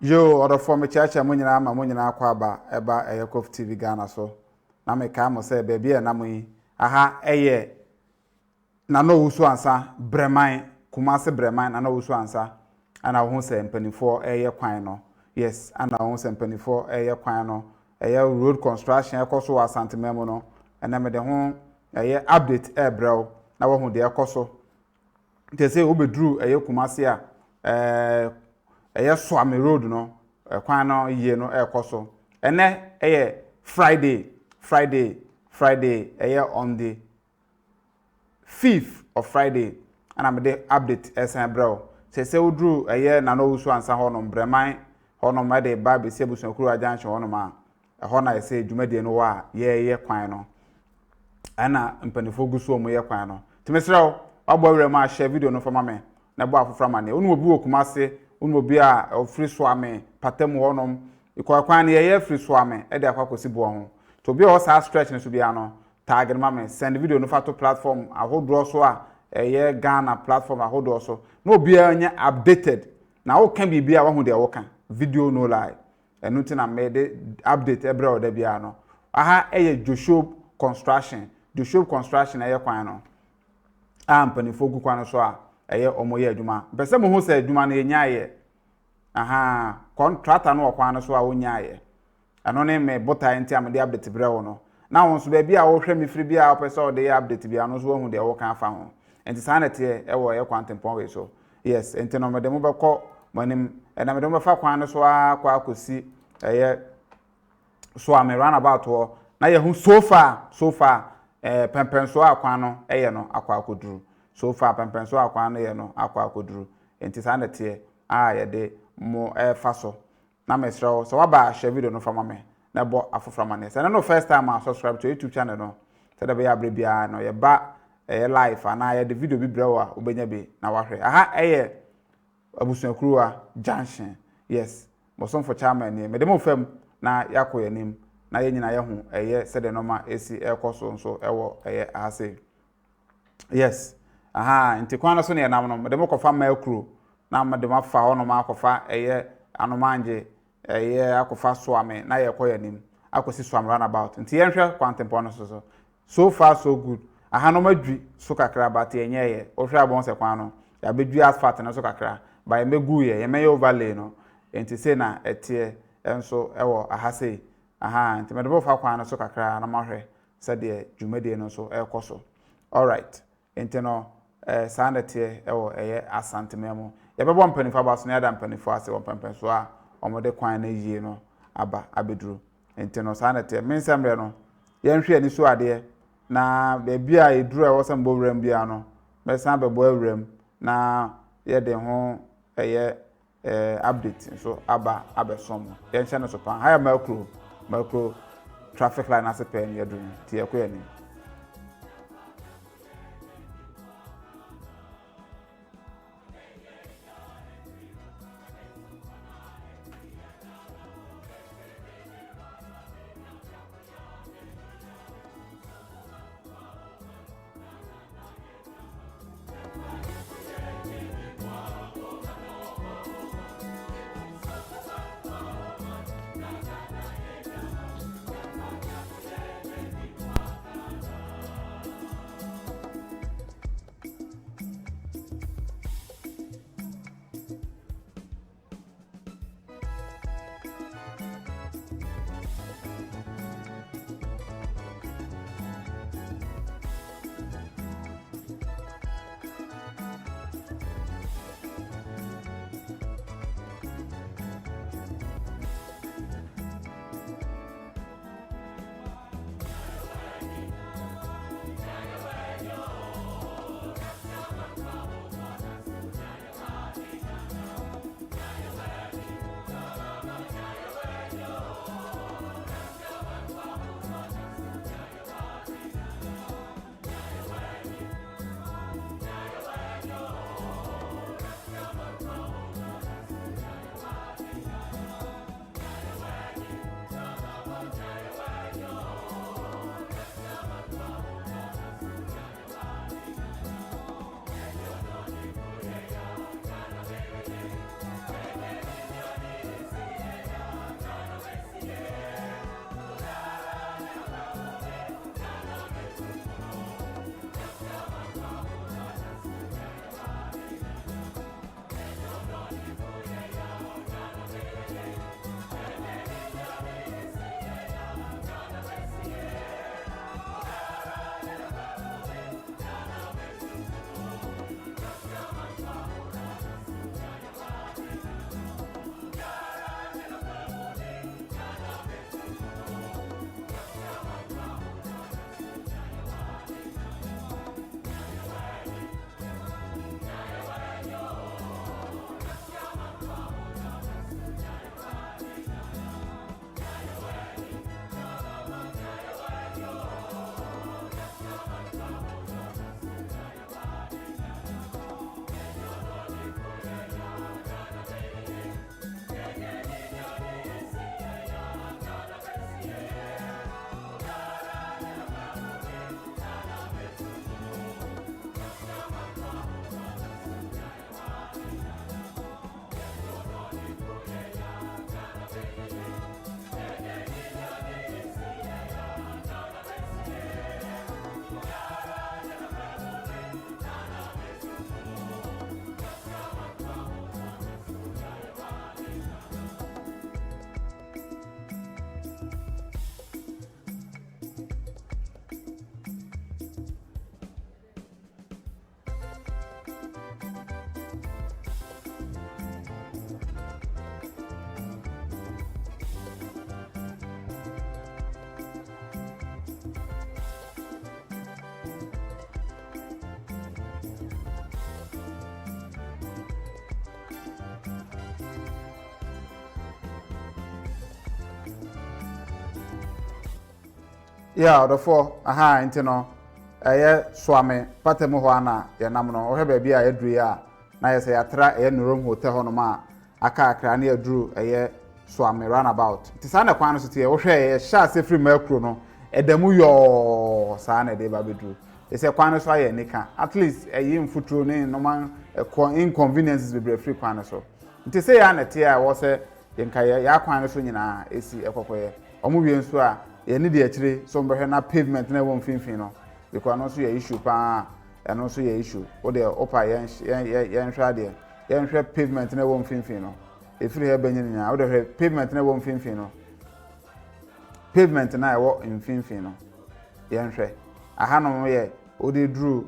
Yo, other form chacha munyina ma munyina akwa aba eba COVTV Ghana so. Na me ka mo say baby na mo yi. Aha eye na no wusu ansa breman kumase breman na no wusu ansa ana wo say mpanifo eye kwan no. Yes, ana wo say mpanifo eye kwan no. Eye road construction ekoso wa santememo no. Ena me de ho eye update brew na wo hu de ekoso. Te say obedru eye kumase a eye Suame road no kwan no yie no ekoso ene eye Friday eye on the 5th of Friday and am the update esen bro say udru eye na no wusu ansa hono breman hono ma de ba be sebusun kuru ajanche hono ma hono na say dwumade no wa ye kwan no ana mpanifo gusu omo ye kwan no timesrawo abawre ma share video no fama me na bo afofra mane onu obi okumase onu obi a ofri Suame patem honom ikwa na ye free Suame e de akwakosi bo ho to bi o sa stretch ne so bia no tag ma me send video no fato platform ahodro so a ye Ghana platform ahodro so no obi anya updated na wo kan bibia wo hu de wo kan video no lie enu ti na me de update ebre o da bia no aha eye Joshua construction eye kwan no ampanifo gu kwan so a eye omoye adwuma pese mo hu se adwuma na enyaye aha contractor no okwan no so a wonyaye ano ne me bota enti am de update brewo no na won so ba bia wo hwe me free bia pese o de update bia no so wo hu de wo kan afa ho enti sanete e wo ye kwantempon we so yes enti no me de mo be ko manim na me de mo fa kwan no so a kwa akosi eye Suame roundabout ho na ye hu so far pempenso akwan no eye no akwa akoduru so far pempenso akwan no ye no akwa akoduru enti sanete ye de mo faso na mesro so waba share video no fama me na bo afofra mane se na no first time I subscribe to YouTube channel no se da be ya bre bia no ye ba live ana ye de video bi brewa obenya bi na wahwe aha abusuakuruwa junction yes mo son for chairman ni me de mo fam na yakoye nim na ye nyina ye hu se de normal esi ekoso nso ewo ase yes aha nti kwana so ne nam no me de mo kofa makro na me de ma fa ho no ma kofa anomanje akofa Suame na ye koye nim akosi Suame roundabout nti ye hwe kwantempon no so far so good aha no madwi so kakra ba te enye ye o hwe abon se kwan no ya bedwi asphalt na so kakra ba ye megu ye me overlay no nti se na etie enso ewo ahase aha nti me de bo fa kwan no so kakra na mahwe se de dwumade no so ekoso all right nti no sanete ewo asantememo ye bebo mpanifo ba so na ya mpanifo ase wo pampenso a omode kwan na yie no aba abeduru nti no sanete mensemre no ye nhwe ani so ade na bebia eduru e wo sam bo wram bia no mesan bebo awram na ye de ho update so aba abesom ye nche no so pan haya macro traffic line asepen ye dun ti ye ko yani Yeah, the four aha intino Suame patemu ho ana ye nam no ohwe ba bia eduru ya na ye se yatra Nurum hotel ho no ma aka akra na eduru Suame runabout ti sa na kwan no so te ohwe ye sha se free makro no edamu yo sa na de ba beduru e se kwan no so aye nika at least mfuturo ne no man inconveniences be free kwan no so ti se ya na te a wo se yenka ya kwan no so nyina esi ekokoye omu wie nso a ye ni de akire so mbehwe na pavement na wo mfinfin no because no so ye issue pa no so ye issue o de opa yen hwa de yen hwe pavement na wo mfinfin no efiri he banyin nya o de hwe pavement na wo mfinfin no pavement na wo mfinfin no yen hwe aha no ye o de dru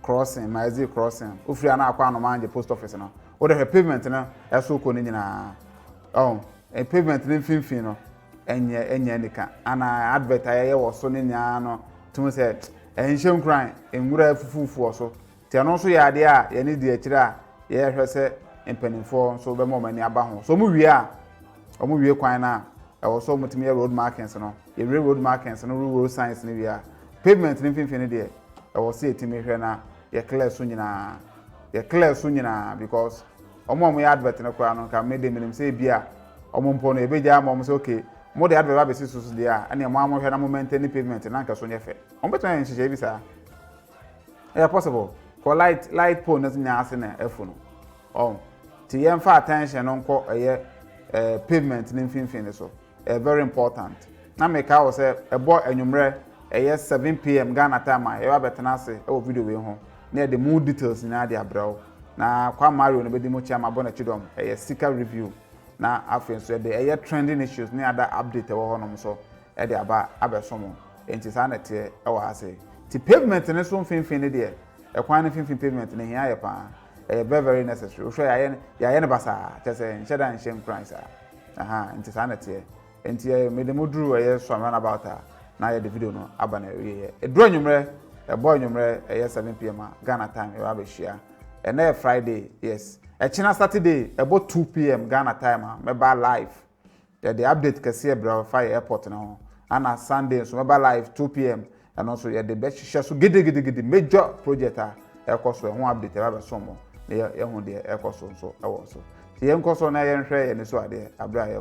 crossing mazi crossing ofiri ana akwa no manje post office no o de hwe pavement na eso ko ni nyina pavement ni mfinfin no enye nika ana advert aye wo so ne nya no tum se enhye nkran enwura fufufu wo so te no so ya de a ye ne di akira a ye hwe se empanimfo so be mo mani aba ho so mu wie kwan na e wo so mutimi road markings no ye road markings no road signs ne wi a pavement ni mfinfin de e wo se etimi hwe na ye clear so nyina because omo ya advert ne kwa no ka me de minim se bia omo mpo no ebeja mo se okay mo de advert ba besi so de a ene mo amhwe na moment ni pavement na nka so nyefe ombeto na nhihye bi sa possible for light pole na nya ase na efu no ti yem fa attention no nko pavement ni mfinfin so very important na me ka wo se ebo anwumre 7 pm Ghana time a wa betena ase video we ho na the more details na de abrawo na kwa Mario no bedi mo chiama bona chidom sika review na afen so de trending issues ni ada update wo honom so de aba abesomo enti sa na te wa ase ti pavement ne so mfinfin ne de kwan ne mfinfin pavement ne hia ye pa very very necessary so ya ne basa chese nsheda nshem price aha enti sa na te enti me de moduru Suame about na ye the video no aba na ye edro nwumre boy nwumre 7 pm Ghana time e wa be hia and Friday, yes. China Saturday, about 2 p.m. Ghana time, meba live. The update can see a fire airport now. And Sunday, so meba live 2 p.m. And also, the best share so giddy major project. Air course, one update, I some more. They are air course so also. The young course on air and so are there. Abra,